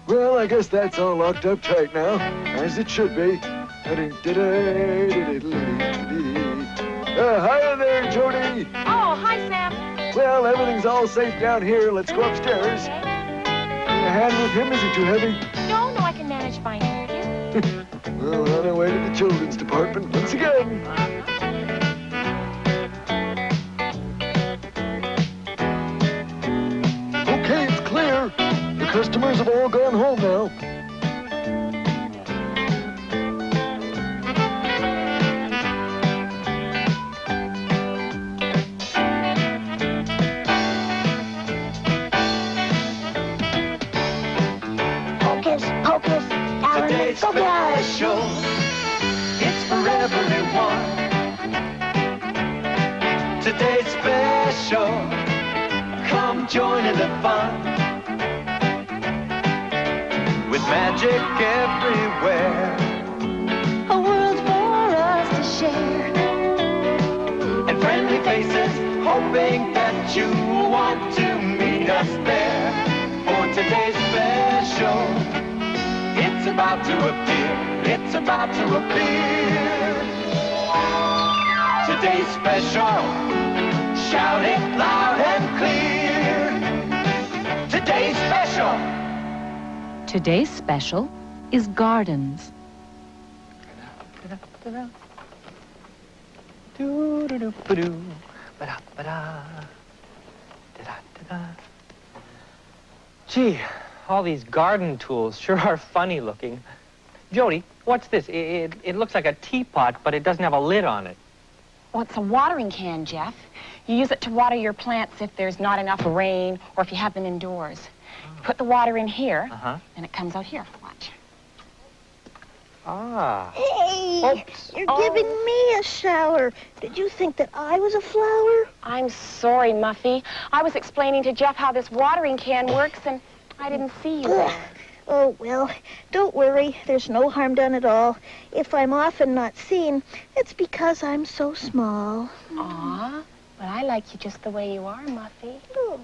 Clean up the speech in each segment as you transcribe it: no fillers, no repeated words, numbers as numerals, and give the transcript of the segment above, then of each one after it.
Well, I guess that's all locked up tight now, as it should be. Hi there, Jody. Oh, hi, Sam. Well, everything's all safe down here. Let's go upstairs. A hand with him isn't too heavy. No, I can manage fine, thank you. Well, on our way to the children's department once again. Okay, it's clear. The customers have all gone home now. Today's special, it's for everyone. Today's special, come join in the fun. With magic everywhere, A world for us to share. and friendly faces, hoping that you want to meet us there. For today's special, it's about to appear, it's about to appear. Today's special, shout it loud and clear. Today's special. Today's special is gardens. Gee, all these garden tools sure are funny looking. Jody, what's this? It looks like a teapot, but it doesn't have a lid on it. Well, it's a watering can, Jeff. You use it to water your plants if there's not enough rain or if you have them indoors. You put the water in here, and it comes out here. Watch. Ah. Hey, Oops. you're giving me a shower. Did you think that I was a flower? I'm sorry, Muffy. I was explaining to Jeff how this watering can works, and I didn't see you there. Oh, well, don't worry. There's no harm done at all. If I'm often not seen, it's because I'm so small. Aw, but I like you just the way you are, Muffy. Oh.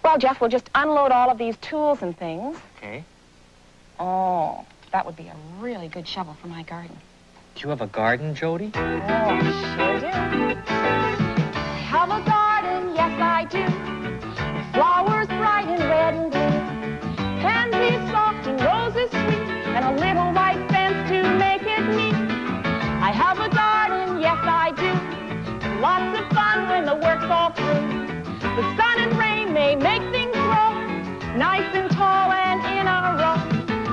Well, Jeff, we'll just unload all of these tools and things. Okay. Oh, that would be a really good shovel for my garden. Do you have a garden, Jody? Oh, I sure do. I have a garden, yes, I do. With flowers bright and red and blue. Pansies soft and roses sweet. And a little white fence to make it neat. I have a garden, yes, I do. Lots of fun when the work's all through. The sun and rain may make things grow nice and tall and in a row.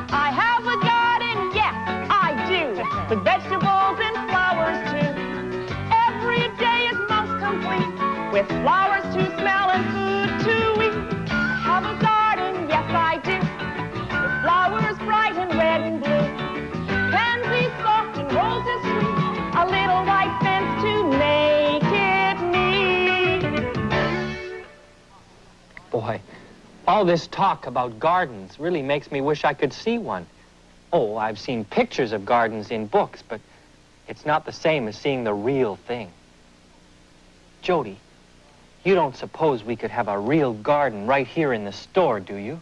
I have a garden, yes, I do, with vegetables and flowers too. Every day is most complete, with flowers to smell and food to eat. I have a garden, yes, I do, with flowers bright and red and blue. Pansies soft and roses sweet, a little white fence to make it neat. Boy, all this talk about gardens really makes me wish I could see one. Oh, I've seen pictures of gardens in books, but it's not the same as seeing the real thing. Jody, you don't suppose we could have a real garden right here in the store, do you?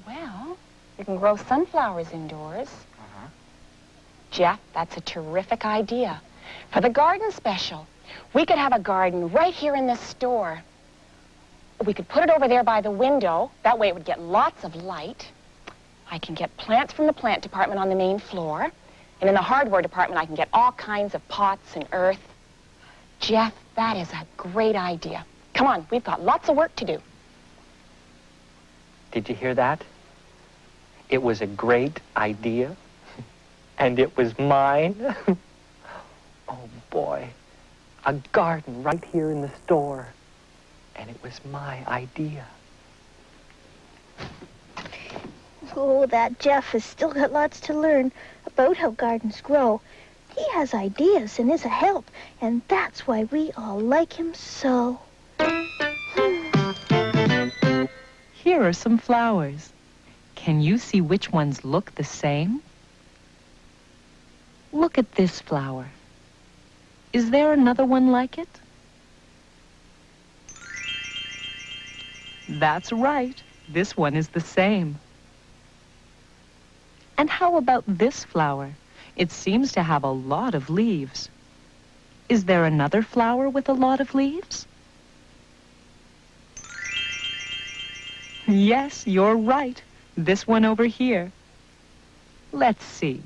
Well, you can grow sunflowers indoors. Jeff, that's a terrific idea. For the garden special, we could have a garden right here in this store. We could put it over there by the window. That way it would get lots of light. I can get plants from the plant department on the main floor. And in the hardware department, I can get all kinds of pots and earth. Jeff, that is a great idea. Come on, we've got lots of work to do. Did you hear that? It was a great idea, and it was mine. Oh, boy, a garden right here in the store, and it was my idea. Oh, that Jeff has still got lots to learn about how gardens grow. He has ideas and is a help, and that's why we all like him so. Here are some flowers. Can you see which ones look the same? Look at this flower. Is there another one like it? That's right. This one is the same. And how about this flower? It seems to have a lot of leaves. Is there another flower with a lot of leaves? Yes, you're right. This one over here. Let's see.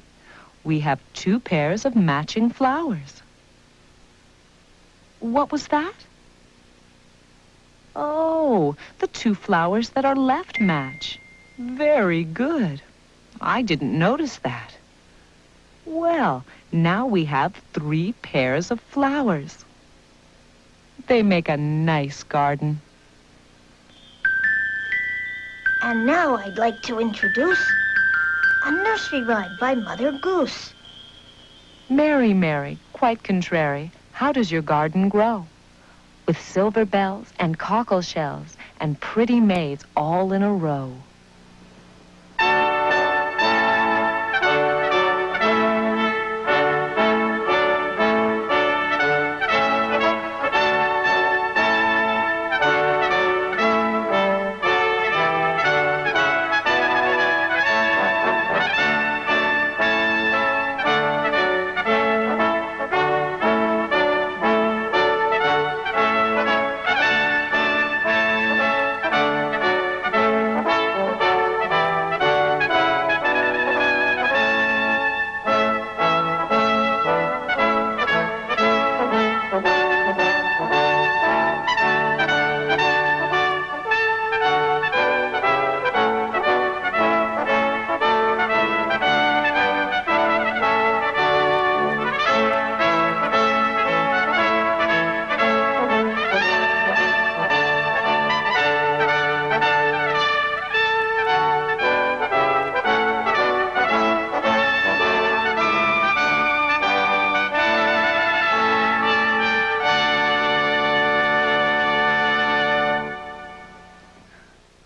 We have 2 pairs of matching flowers. What was that? Oh, the 2 flowers that are left match. Very good. I didn't notice that. Well, now we have 3 pairs of flowers. They make a nice garden. And now I'd like to introduce a nursery rhyme by Mother Goose. Mary, Mary, quite contrary, how does your garden grow? With silver bells and cockle shells and pretty maids all in a row.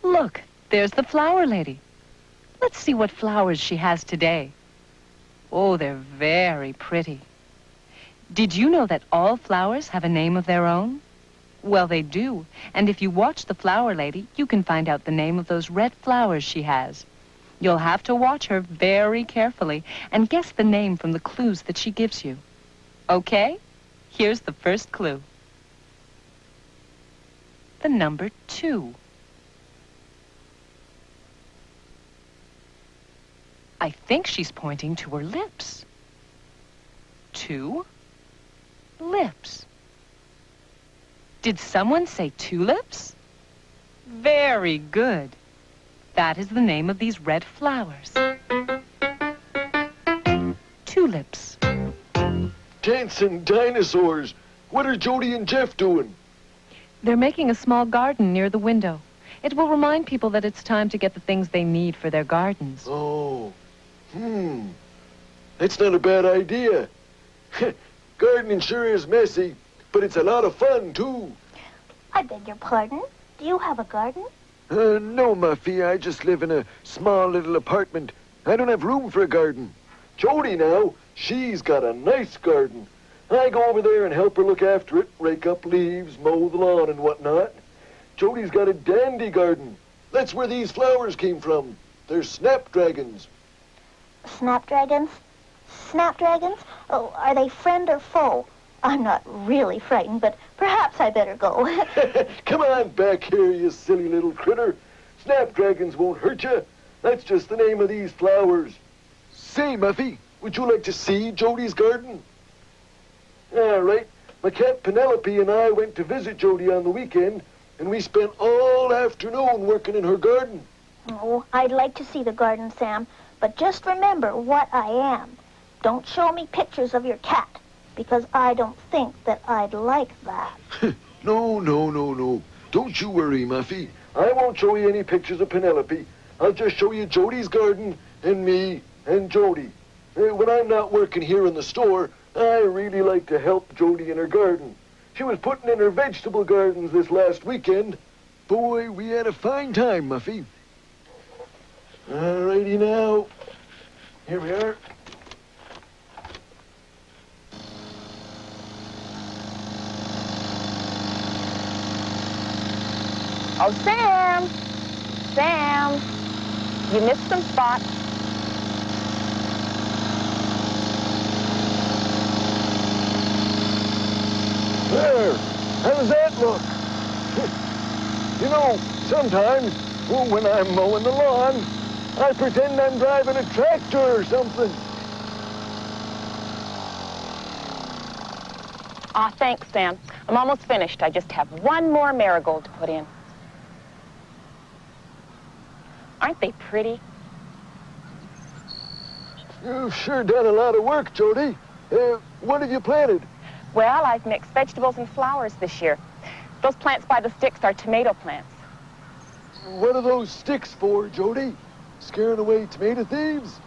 Look, there's the flower lady. Let's see what flowers she has today. Oh, they're very pretty. Did you know that all flowers have a name of their own? Well, they do. And if you watch the flower lady, you can find out the name of those red flowers she has. You'll have to watch her very carefully and guess the name from the clues that she gives you. Okay? Here's the first clue. The number 2. I think she's pointing to her lips. 2 lips. Did someone say tulips? Very good. That is the name of these red flowers. Tulips. Dancing dinosaurs. What are Jody and Jeff doing? They're making a small garden near the window. It will remind people that it's time to get the things they need for their gardens. Oh. That's not a bad idea. Gardening sure is messy, but it's a lot of fun, too. I beg your pardon? Do you have a garden? No, Muffy. I just live in a small little apartment. I don't have room for a garden. Jody now, she's got a nice garden. I go over there and help her look after it, rake up leaves, mow the lawn and whatnot. Jody's got a dandy garden. That's where these flowers came from. They're snapdragons. Snapdragons? Snapdragons? Oh, are they friend or foe? I'm not really frightened, but perhaps I better go. Come on back here, you silly little critter. Snapdragons won't hurt you. That's just the name of these flowers. Say, Muffy, would you like to see Jody's garden? All right. My cat Penelope and I went to visit Jody on the weekend, and we spent all afternoon working in her garden. Oh, I'd like to see the garden, Sam, but just remember what I am. Don't show me pictures of your cat, because I don't think that I'd like that. No. Don't you worry, Muffy. I won't show you any pictures of Penelope. I'll just show you Jody's garden and me and Jody. When I'm not working here in the store, I really like to help Jody in her garden. She was putting in her vegetable gardens this last weekend. Boy, we had a fine time, Muffy. All righty now. Here we are. Oh, Sam, Sam, you missed some spots. There. How does that look? You know, sometimes when I'm mowing the lawn, I pretend I'm driving a tractor or something. Aw, thanks, Sam. I'm almost finished. I just have one more marigold to put in. Aren't they pretty? You've sure done a lot of work, Jody. What have you planted? Well, I've mixed vegetables and flowers this year. Those plants by the sticks are tomato plants. What are those sticks for, Jody? Scaring away tomato thieves?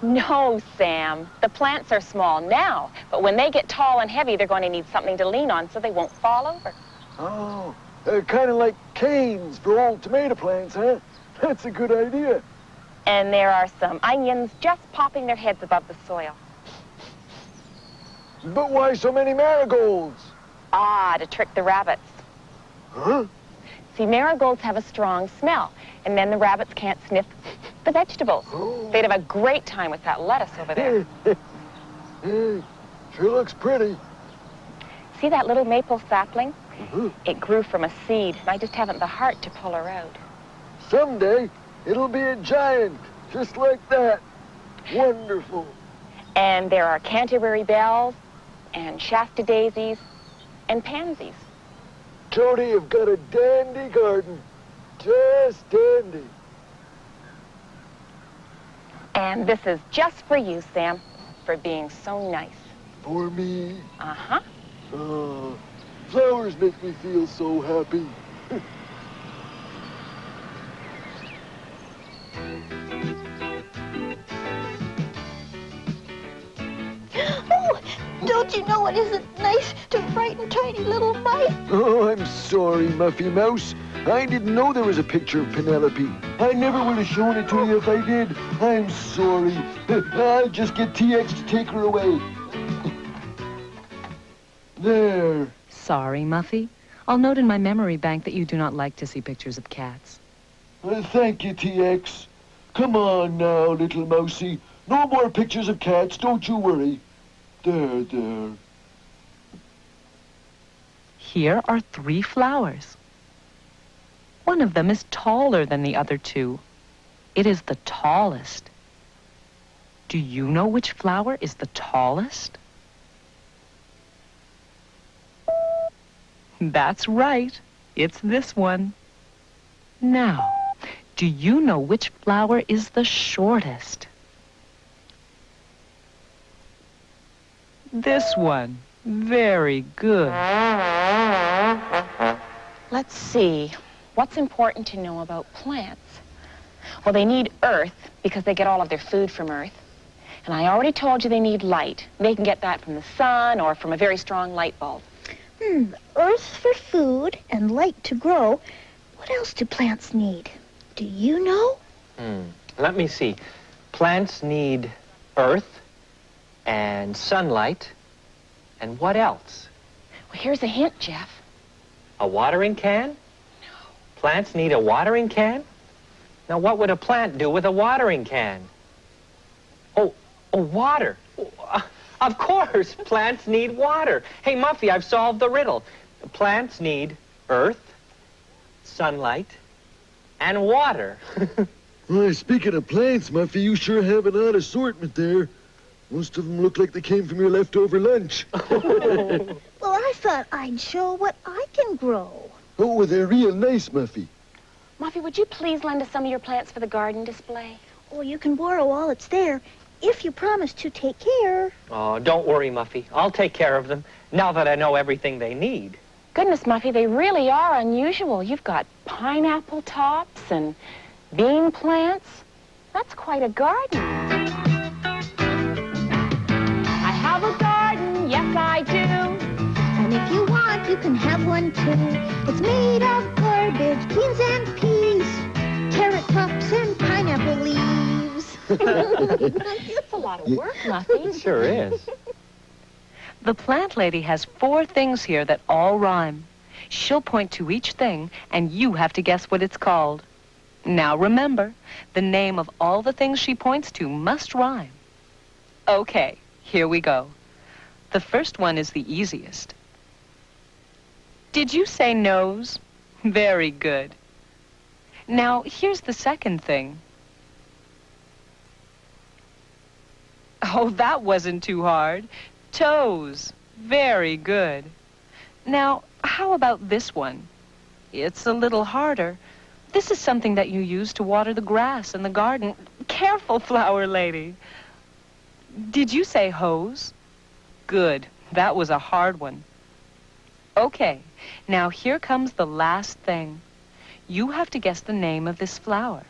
No, Sam. The plants are small now, but when they get tall and heavy, they're going to need something to lean on so they won't fall over. Oh, kind of like canes for old tomato plants, huh? That's a good idea. And there are some onions just popping their heads above the soil. But why so many marigolds? Ah, to trick the rabbits. Huh? See, marigolds have a strong smell, and then the rabbits can't sniff the vegetables. Oh. They'd have a great time with that lettuce over there. Hey, sure looks pretty. See that little maple sapling? Uh-huh. It grew from a seed, and I just haven't the heart to pull her out. Someday, it'll be a giant, just like that. Wonderful. And there are Canterbury bells, and Shasta daisies, and pansies. Jody, you've got a dandy garden. Just dandy. And this is just for you, Sam, for being so nice. For me. Uh-huh. Flowers make me feel so happy. Oh, don't you know it isn't nice to frighten tiny little mice? Oh, I'm sorry, Muffy Mouse. I didn't know there was a picture of Penelope. I never would have shown it to you if I did. I'm sorry. I'll just get TX to take her away. There. Sorry, Muffy. I'll note in my memory bank that you do not like to see pictures of cats. Thank you, TX. Come on now, little mousey. No more pictures of cats, don't you worry. There. Here are 3 flowers. One of them is taller than the other 2. It is the tallest. Do you know which flower is the tallest? That's right. It's this one. Now, do you know which flower is the shortest? This one. Very good. Let's see. What's important to know about plants? Well, they need earth because they get all of their food from earth. And I already told you they need light. They can get that from the sun or from a very strong light bulb. Earth for food and light to grow. What else do plants need? Do you know? Let me see. Plants need earth and sunlight. And what else? Well, here's a hint, Jeff. A watering can? No. Plants need a watering can? Now, what would a plant do with a watering can? Oh, water. Of course, plants need water. Hey, Muffy, I've solved the riddle. Plants need earth, sunlight, and water. Well, speaking of plants, Muffy, you sure have an odd assortment there. Most of them look like they came from your leftover lunch. Well, I thought I'd show what I can grow. Oh, they're real nice, Muffy. Muffy, would you please lend us some of your plants for the garden display? Well, you can borrow all that's there if you promise to take care. Oh, don't worry, Muffy. I'll take care of them now that I know everything they need. Goodness, Muffy, they really are unusual. You've got pineapple tops and bean plants. That's quite a garden. I have a garden, yes I do. And if you want, you can have one too. It's made of garbage, beans and peas, carrot tops and pineapple leaves. It's a lot of work, Muffy. It sure is. The plant lady has 4 things here that all rhyme. She'll point to each thing, and you have to guess what it's called. Now remember, the name of all the things she points to must rhyme. Okay, here we go. The first one is the easiest. Did you say nose? Very good. Now, here's the second thing. Oh, that wasn't too hard. Toes. Very good. Now, how about this one? It's a little harder. This is something that you use to water the grass in the garden. Careful, flower lady. Did you say hose? Good. That was a hard one. Okay, now here comes the last thing. You have to guess the name of this flower.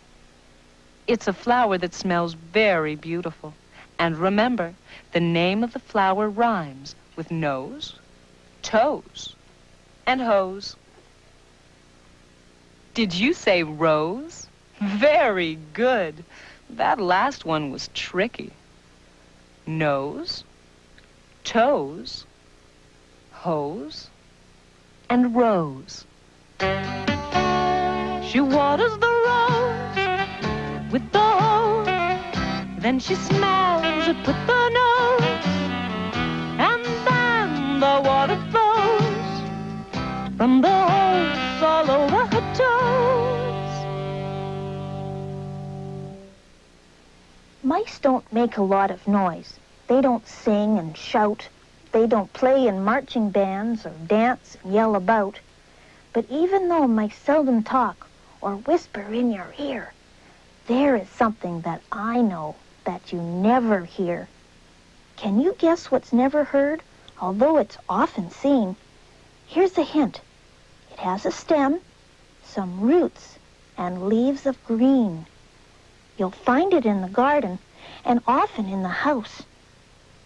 It's a flower that smells very beautiful. And remember, the name of the flower rhymes with nose, toes, and hose. Did you say rose? Very good. That last one was tricky. Nose, toes, hose, and rose. She waters the rose with the hose, then she smells it with the nose, and then the water flows from the hose all over her toes. Mice don't make a lot of noise. They don't sing and shout. They don't play in marching bands or dance and yell about. But even though mice seldom talk or whisper in your ear, there is something that I know that you never hear. Can you guess what's never heard, although it's often seen? Here's a hint. It has a stem, some roots, and leaves of green. You'll find it in the garden and often in the house.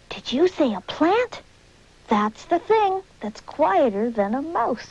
Did you say a plant? That's the thing that's quieter than a mouse.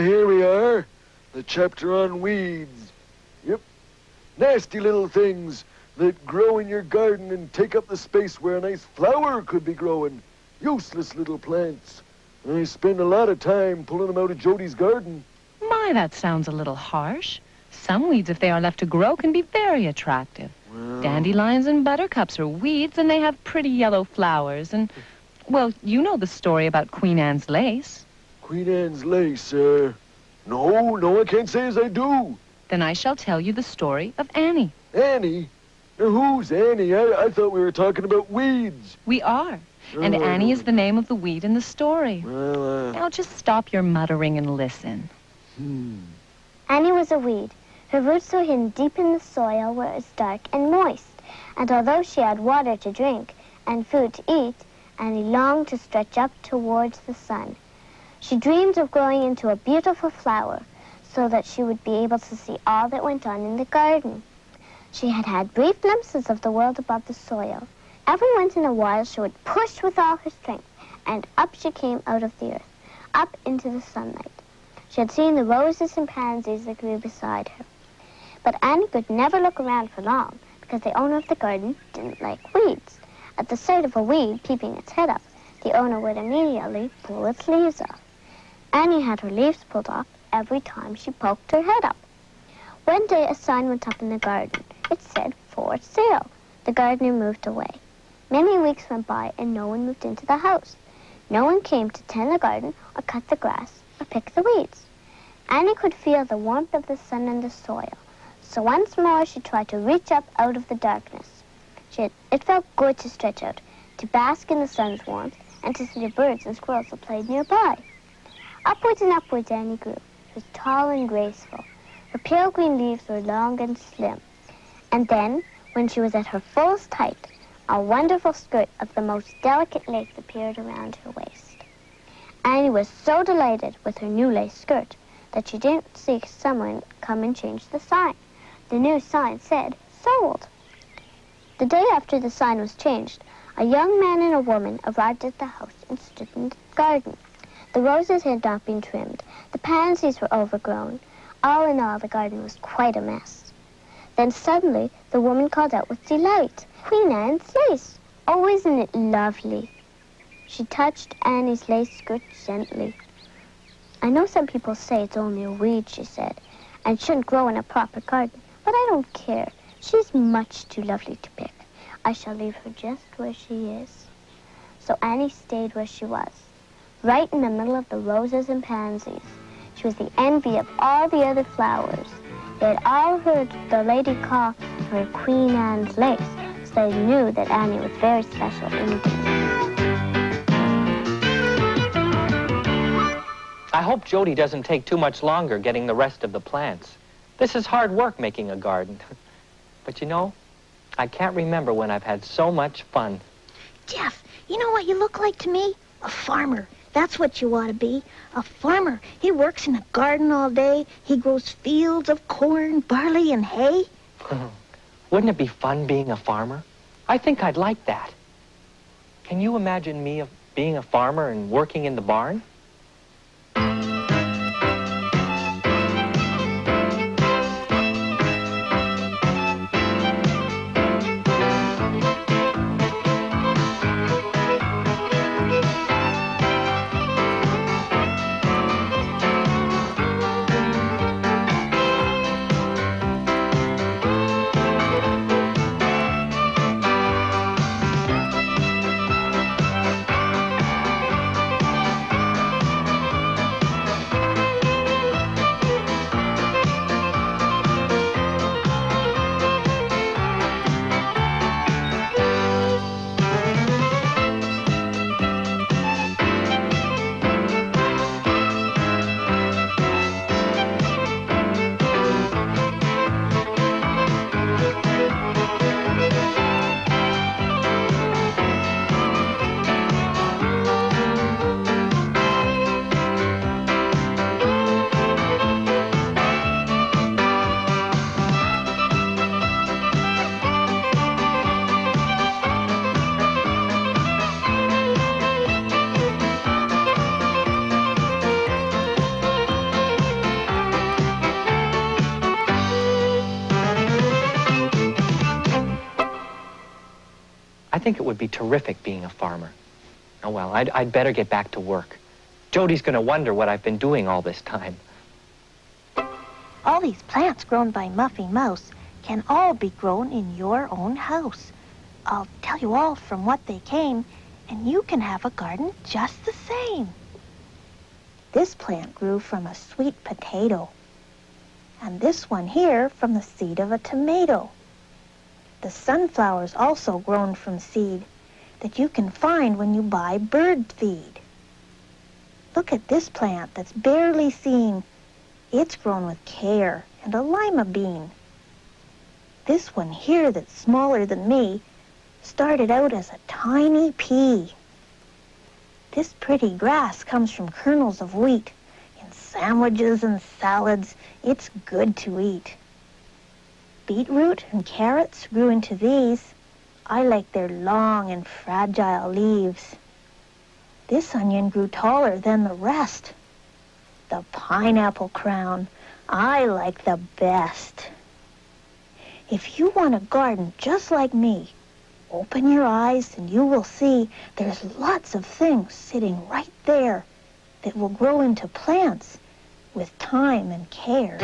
Here we are. The chapter on weeds. Yep. Nasty little things that grow in your garden and take up the space where a nice flower could be growing. Useless little plants. I spend a lot of time pulling them out of Jody's garden. My, that sounds a little harsh. Some weeds, if they are left to grow, can be very attractive. Well, Dandelions and buttercups are weeds, and they have pretty yellow flowers. And, well, you know the story about Queen Anne's lace. Queen Anne's lace, no, I can't say as I do. Then I shall tell you the story of Annie. Annie? Now, who's Annie? I thought we were talking about weeds. We are. And Oh. Annie is the name of the weed in the story. Well, Now just stop your muttering and listen. Annie was a weed. Her roots were hidden deep in the soil where it was dark and moist. And although she had water to drink and food to eat, Annie longed to stretch up towards the sun. She dreamed of growing into a beautiful flower so that she would be able to see all that went on in the garden. She had had brief glimpses of the world above the soil. Every once in a while she would push with all her strength, and up she came out of the earth, up into the sunlight. She had seen the roses and pansies that grew beside her. But Annie could never look around for long, because the owner of the garden didn't like weeds. At the sight of a weed peeping its head up, the owner would immediately pull its leaves off. Annie had her leaves pulled off every time she poked her head up. One day a sign went up in the garden. It said, "For sale." The gardener moved away. Many weeks went by and no one moved into the house. No one came to tend the garden or cut the grass or pick the weeds. Annie could feel the warmth of the sun and the soil. So once more she tried to reach up out of the darkness. It felt good to stretch out, to bask in the sun's warmth, and to see the birds and squirrels that played nearby. Upwards and upwards Annie grew. She was tall and graceful. Her pale green leaves were long and slim. And then, when she was at her fullest height, a wonderful skirt of the most delicate lace appeared around her waist. Annie was so delighted with her new lace skirt that she didn't see someone come and change the sign. The new sign said, "Sold." The day after the sign was changed, a young man and a woman arrived at the house and stood in the garden. The roses had not been trimmed. The pansies were overgrown. All in all, the garden was quite a mess. Then suddenly, the woman called out with delight, "Queen Anne's lace! Oh, isn't it lovely?" She touched Annie's lace skirt gently. "I know some people say it's only a weed," she said, "and shouldn't grow in a proper garden, but I don't care. She's much too lovely to pick. I shall leave her just where she is." So Annie stayed where she was, right in the middle of the roses and pansies. She was the envy of all the other flowers. They had all heard the lady call her Queen Anne's lace, so they knew that Annie was very special indeed. I hope Jody doesn't take too much longer getting the rest of the plants. This is hard work making a garden. But you know, I can't remember when I've had so much fun. Jeff, you know what you look like to me? A farmer. That's what you ought to be. A farmer. He works in a garden all day. He grows fields of corn, barley, and hay. Wouldn't it be fun being a farmer? I think I'd like that. Can you imagine me being a farmer and working in the barn? I think it would be terrific being a farmer. Oh, well, I'd better get back to work. Jody's going to wonder what I've been doing all this time. All these plants grown by Muffy Mouse can all be grown in your own house. I'll tell you all from what they came, and you can have a garden just the same. This plant grew from a sweet potato, and this one here from the seed of a tomato. The sunflower's also grown from seed that you can find when you buy bird feed. Look at this plant that's barely seen. It's grown with care and a lima bean. This one here that's smaller than me started out as a tiny pea. This pretty grass comes from kernels of wheat. In sandwiches and salads, it's good to eat. Beetroot and carrots grew into these. I like their long and fragile leaves. This onion grew taller than the rest. The pineapple crown, I like the best. If you want a garden just like me, Open your eyes and you will see there's lots of things sitting right there that will grow into plants with time and care.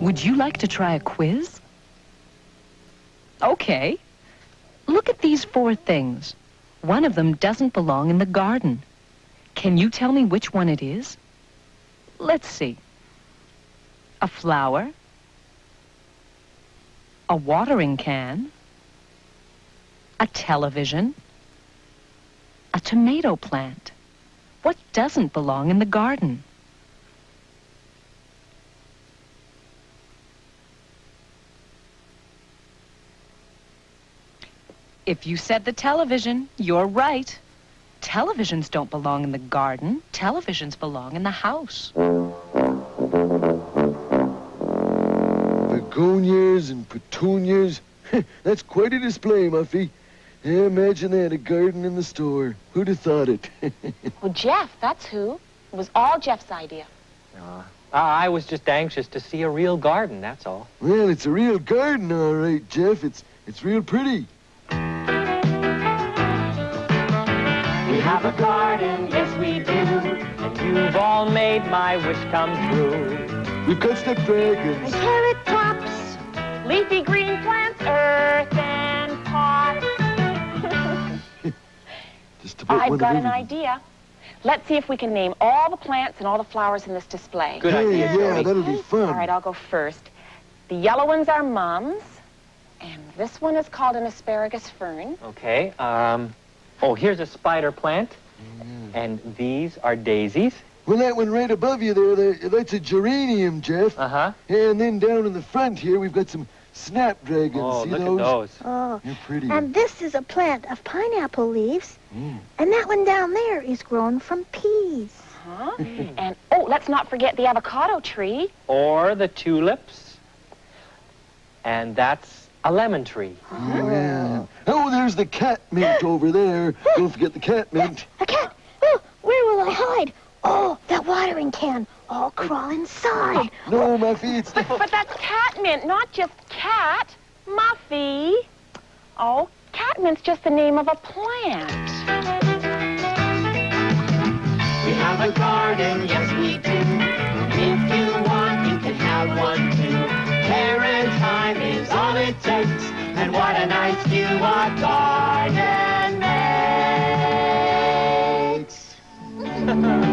Would you like to try a quiz? Okay. Look at these 4 things. One of them doesn't belong in the garden. Can you tell me which one it is? Let's see. A flower, a watering can, a television, a tomato plant. What doesn't belong in the garden? If you said the television, you're right. Televisions don't belong in the garden. Televisions belong in the house. Begonias and petunias. That's quite a display, Muffy. Yeah, imagine that, a garden in the store. Who'd have thought it? Well, Jeff, that's who. It was all Jeff's idea. I was just anxious to see a real garden, that's all. Well, it's a real garden, all right, Jeff. It's real pretty. We have a garden, yes we do, and you've all made my wish come true. We've got snapdragons. Carrot tops. Leafy green plants, earth and pots. Just about I've one got of an everything. idea. Let's see if we can name all the plants and all the flowers in this display. Good Hey, idea, yeah, Jody. that'll be fun. All right, I'll go first. The yellow ones are mums, and this one is called an asparagus fern. Okay, oh, here's a spider plant, and these are daisies. Well, that one right above you there, that's a geranium, Jeff. Uh-huh. And then down in the front here, we've got some snapdragons. Oh, See look those? at those. Oh, They're pretty. and this is a plant of pineapple leaves. And that one down there is grown from peas. Huh? And, oh, let's not forget the avocado tree. Or the tulips. And that's a lemon tree. Oh, yeah. Oh, there's the cat mint over there. Don't forget the cat mint. A cat. Oh, where will I hide? Oh, that watering can. I'll crawl inside. No, Muffy, it's the... But that's catmint, not just cat. Muffy. Oh, catmint's just the name of a plant. We have a garden, yes we do. If you want, you can have one too. Care and time is all it takes. And what a nice view our garden makes.